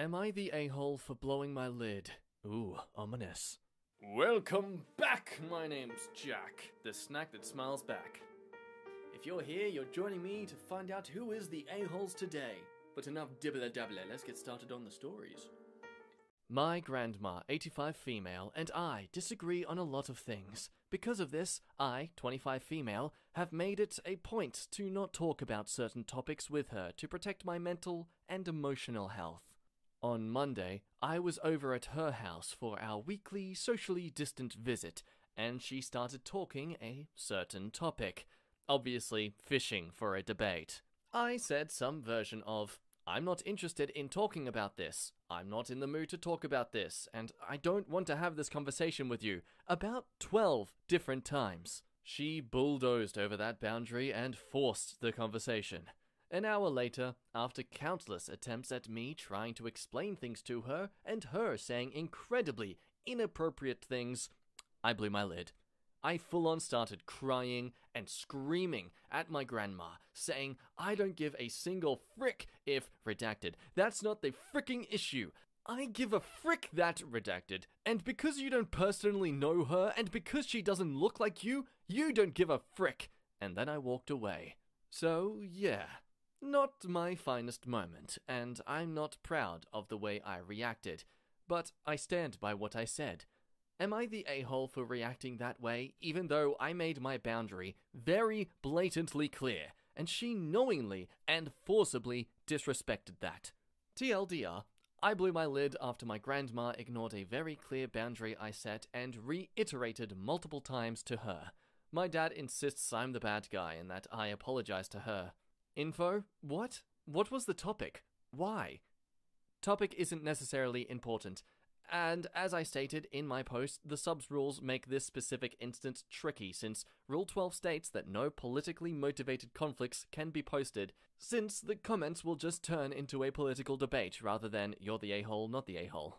Am I the a-hole for blowing my lid? Ooh, ominous. Welcome back! My name's Jack, the snack that smiles back. If you're here, you're joining me to find out who is the a-holes today. But enough dibbler-dabbler, let's get started on the stories. My grandma, 85 female, and I disagree on a lot of things. Because of this, I, 25 female, have made it a point to not talk about certain topics with her to protect my mental and emotional health. On Monday, I was over at her house for our weekly socially distant visit, and she started talking a certain topic. Obviously, fishing for a debate. I said some version of, I'm not interested in talking about this. I'm not in the mood to talk about this, and I don't want to have this conversation with you, about 12 different times. She bulldozed over that boundary and forced the conversation. An hour later, after countless attempts at me trying to explain things to her, and her saying incredibly inappropriate things, I blew my lid. I full-on started crying and screaming at my grandma, saying, I don't give a single frick if, redacted, that's not the fricking issue. I give a frick that, redacted, and because you don't personally know her, and because she doesn't look like you, you don't give a frick. And then I walked away. So, yeah. Not my finest moment, and I'm not proud of the way I reacted, but I stand by what I said. Am I the a-hole for reacting that way, even though I made my boundary very blatantly clear, and she knowingly and forcibly disrespected that? TLDR, I blew my lid after my grandma ignored a very clear boundary I set and reiterated multiple times to her. My dad insists I'm the bad guy and that I apologize to her. Info? What? What was the topic? Why? Topic isn't necessarily important. And as I stated in my post, the subs rules make this specific instance tricky since Rule 12 states that no politically motivated conflicts can be posted, since the comments will just turn into a political debate rather than you're the a-hole, not the a-hole.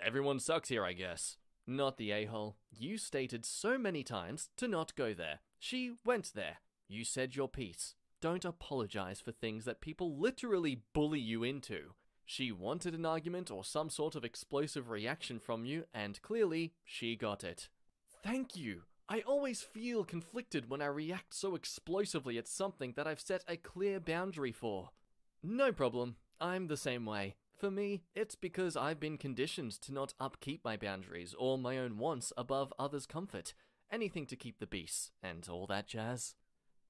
Everyone sucks here, I guess. Not the a-hole. You stated so many times to not go there. She went there. You said your piece. Don't apologize for things that people literally bully you into. She wanted an argument or some sort of explosive reaction from you, and clearly, she got it. Thank you! I always feel conflicted when I react so explosively at something that I've set a clear boundary for. No problem. I'm the same way. For me, it's because I've been conditioned to not upkeep my boundaries or my own wants above others' comfort. Anything to keep the peace, and all that jazz.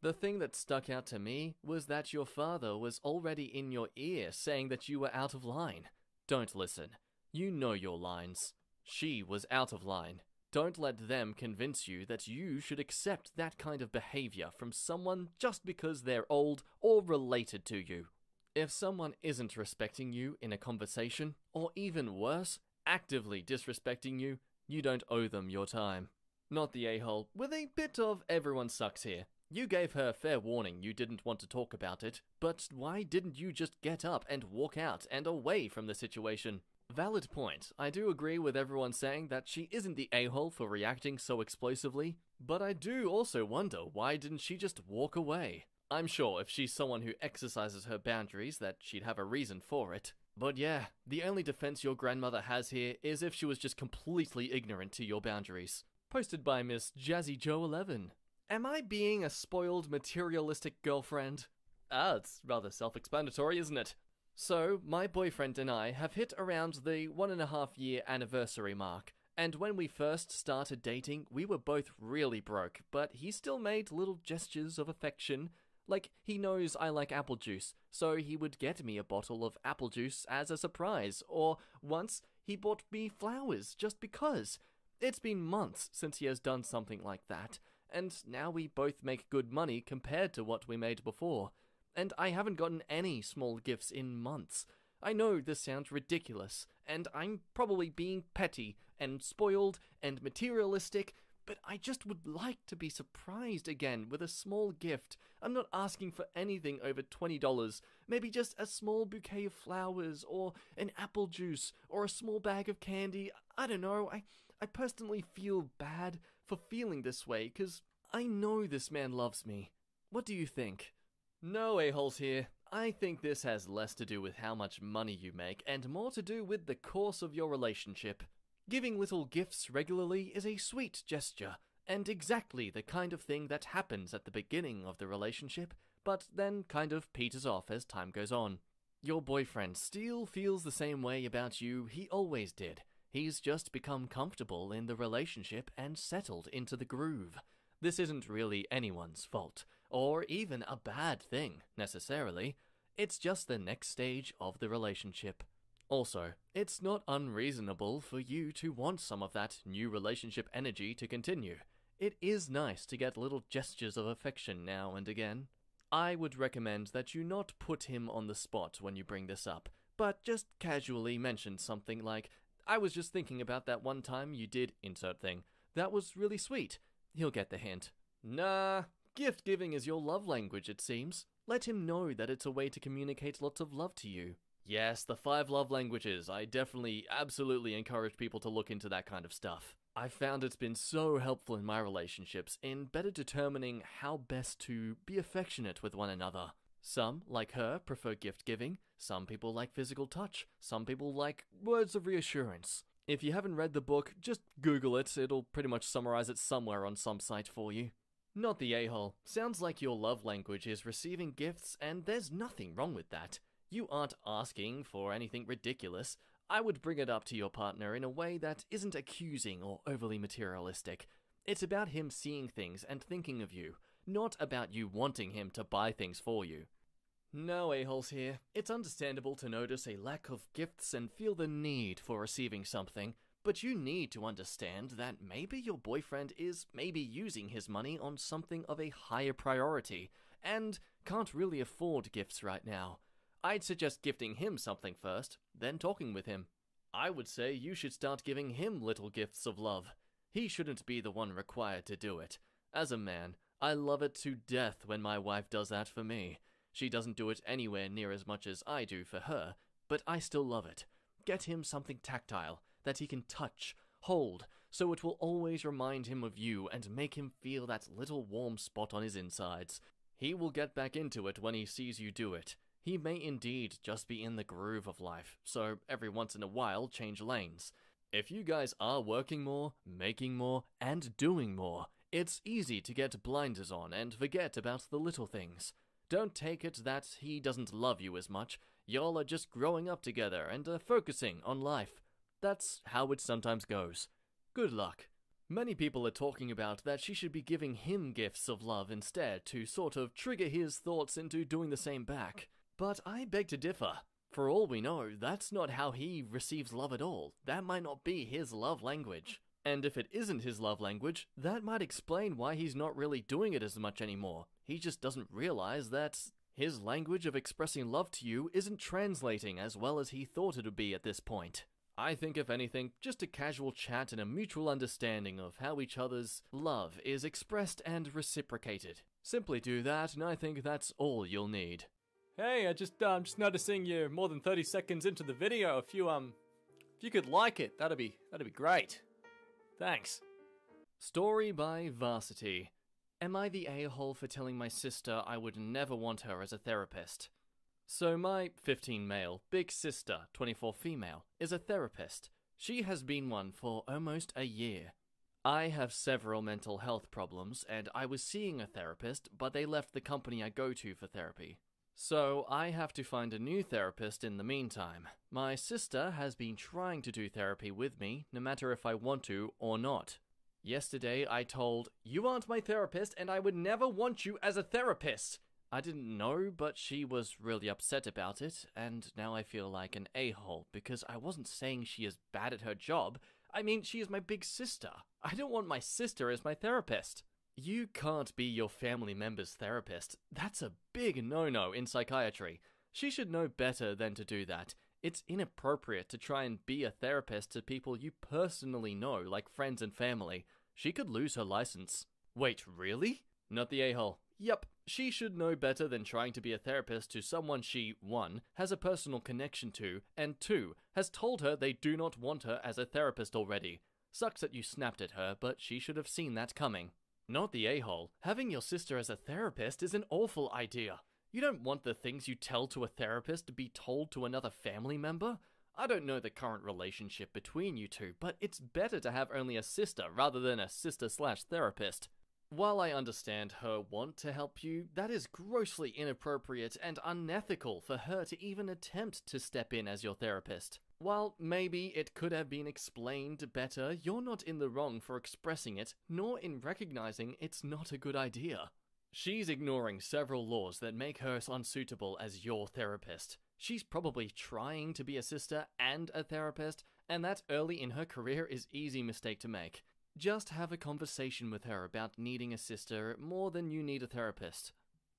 The thing that stuck out to me was that your father was already in your ear saying that you were out of line. Don't listen. You know your lines. She was out of line. Don't let them convince you that you should accept that kind of behavior from someone just because they're old or related to you. If someone isn't respecting you in a conversation, or even worse, actively disrespecting you, you don't owe them your time. Not the a-hole, with a bit of everyone sucks here. You gave her fair warning you didn't want to talk about it, but why didn't you just get up and walk out and away from the situation? Valid point. I do agree with everyone saying that she isn't the a-hole for reacting so explosively, but I do also wonder why didn't she just walk away? I'm sure if she's someone who exercises her boundaries that she'd have a reason for it. But yeah, the only defense your grandmother has here is if she was just completely ignorant to your boundaries. Posted by Miss Jazzy Joe 11. Am I being a spoiled, materialistic girlfriend? It's rather self-explanatory, isn't it? So, my boyfriend and I have hit around the 1.5-year anniversary mark, and when we first started dating, we were both really broke, but he still made little gestures of affection. Like, he knows I like apple juice, so he would get me a bottle of apple juice as a surprise, or once he bought me flowers just because. It's been months since he has done something like that, and now we both make good money compared to what we made before. And I haven't gotten any small gifts in months. I know this sounds ridiculous, and I'm probably being petty and spoiled and materialistic, but I just would like to be surprised again with a small gift. I'm not asking for anything over $20, maybe just a small bouquet of flowers, or an apple juice, or a small bag of candy. I don't know, I personally feel bad for feeling this way, because I know this man loves me. What do you think? No a-holes here. I think this has less to do with how much money you make and more to do with the course of your relationship. Giving little gifts regularly is a sweet gesture, and exactly the kind of thing that happens at the beginning of the relationship, but then kind of peters off as time goes on. Your boyfriend still feels the same way about you he always did. He's just become comfortable in the relationship and settled into the groove. This isn't really anyone's fault, or even a bad thing, necessarily. It's just the next stage of the relationship. Also, it's not unreasonable for you to want some of that new relationship energy to continue. It is nice to get little gestures of affection now and again. I would recommend that you not put him on the spot when you bring this up, but just casually mention something like, "I was just thinking about that one time you did insert thing. That was really sweet." He'll get the hint. Nah, gift giving is your love language, it seems. Let him know that it's a way to communicate lots of love to you. Yes, the 5 love languages. I definitely, absolutely encourage people to look into that kind of stuff. I've found it's been so helpful in my relationships in better determining how best to be affectionate with one another. Some, like her, prefer gift giving. Some people like physical touch. Some people like words of reassurance. If you haven't read the book, just Google it. It'll pretty much summarize it somewhere on some site for you. Not the a-hole. Sounds like your love language is receiving gifts, and there's nothing wrong with that. You aren't asking for anything ridiculous. I would bring it up to your partner in a way that isn't accusing or overly materialistic. It's about him seeing things and thinking of you, not about you wanting him to buy things for you. No a-holes here. It's understandable to notice a lack of gifts and feel the need for receiving something, but you need to understand that maybe your boyfriend is maybe using his money on something of a higher priority, and can't really afford gifts right now. I'd suggest gifting him something first, then talking with him. I would say you should start giving him little gifts of love. He shouldn't be the one required to do it. As a man, I love it to death when my wife does that for me. She doesn't do it anywhere near as much as I do for her, but I still love it. Get him something tactile that he can touch, hold, so it will always remind him of you and make him feel that little warm spot on his insides. He will get back into it when he sees you do it. He may indeed just be in the groove of life, so every once in a while change lanes. If you guys are working more, making more, and doing more, it's easy to get blinders on and forget about the little things. Don't take it that he doesn't love you as much. Y'all are just growing up together and focusing on life. That's how it sometimes goes. Good luck. Many people are talking about that she should be giving him gifts of love instead to sort of trigger his thoughts into doing the same back. But I beg to differ. For all we know, that's not how he receives love at all. That might not be his love language. And if it isn't his love language, that might explain why he's not really doing it as much anymore. He just doesn't realize that his language of expressing love to you isn't translating as well as he thought it would be at this point. I think, if anything, just a casual chat and a mutual understanding of how each other's love is expressed and reciprocated. Simply do that, and I think that's all you'll need. Hey, I'm just noticing you're more than 30 seconds into the video. If you could like it, that'd be great. Thanks. Story by Varsity. Am I the a-hole for telling my sister I would never want her as a therapist? So my 15 male, big sister, 24 female, is a therapist. She has been one for almost a year. I have several mental health problems, and I was seeing a therapist, but they left the company I go to for therapy. So I have to find a new therapist in the meantime. My sister has been trying to do therapy with me, no matter if I want to or not. Yesterday I told, "You aren't my therapist and I would never want you as a therapist." I didn't know, but she was really upset about it, and now I feel like an a-hole because I wasn't saying she is bad at her job. I mean, she is my big sister. I don't want my sister as my therapist. You can't be your family member's therapist. That's a big no-no in psychiatry. She should know better than to do that. It's inappropriate to try and be a therapist to people you personally know, like friends and family. She could lose her license. Wait, really? Not the a-hole. Yep, she should know better than trying to be a therapist to someone she, 1, has a personal connection to, and 2, has told her they do not want her as a therapist already. Sucks that you snapped at her, but she should have seen that coming. Not the a-hole. Having your sister as a therapist is an awful idea. You don't want the things you tell to a therapist to be told to another family member. I don't know the current relationship between you two, but it's better to have only a sister rather than a sister/therapist. While I understand her want to help you, that is grossly inappropriate and unethical for her to even attempt to step in as your therapist. While maybe it could have been explained better, you're not in the wrong for expressing it, nor in recognizing it's not a good idea. She's ignoring several laws that make her unsuitable as your therapist. She's probably trying to be a sister and a therapist, and that early in her career is an easy mistake to make. Just have a conversation with her about needing a sister more than you need a therapist.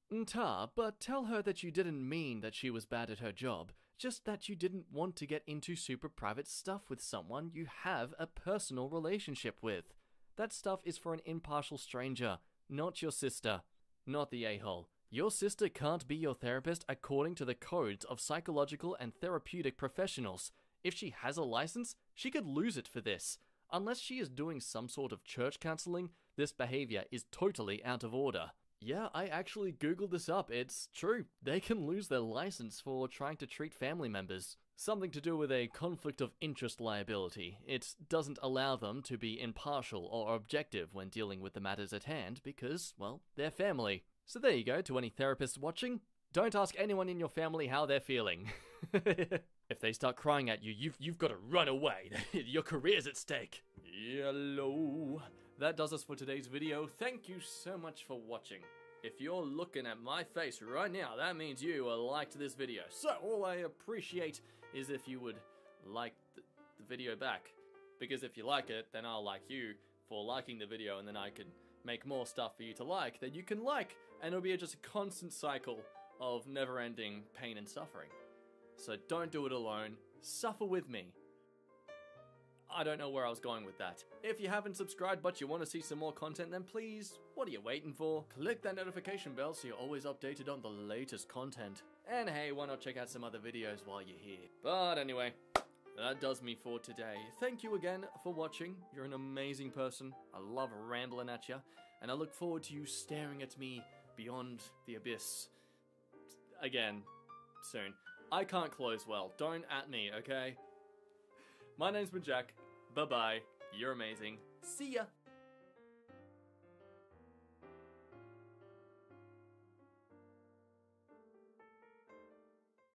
But tell her that you didn't mean that she was bad at her job, just that you didn't want to get into super private stuff with someone you have a personal relationship with. That stuff is for an impartial stranger, not your sister. Not the a-hole. Your sister can't be your therapist according to the codes of psychological and therapeutic professionals. If she has a license, she could lose it for this. Unless she is doing some sort of church counseling, this behavior is totally out of order. Yeah, I actually googled this up. It's true. They can lose their license for trying to treat family members. Something to do with a conflict of interest liability. It doesn't allow them to be impartial or objective when dealing with the matters at hand because, well, they're family. So there you go, to any therapists watching. Don't ask anyone in your family how they're feeling. If they start crying at you, you've got to run away. Your career's at stake. Hello. That does us for today's video. Thank you so much for watching. If you're looking at my face right now, that means you liked this video. So all I appreciate is if you would like the video back. Because if you like it, then I'll like you for liking the video, and then I can make more stuff for you to like that you can like. And it'll be just a constant cycle of never-ending pain and suffering. So don't do it alone. Suffer with me. I don't know where I was going with that. If you haven't subscribed but you want to see some more content, then please, what are you waiting for? Click that notification bell so you're always updated on the latest content. And hey, why not check out some other videos while you're here? But anyway, that does me for today. Thank you again for watching. You're an amazing person. I love rambling at you. And I look forward to you staring at me beyond the abyss again soon. I can't close well. Don't at me, okay? My name's been Jack. Bye-bye. You're amazing. See ya.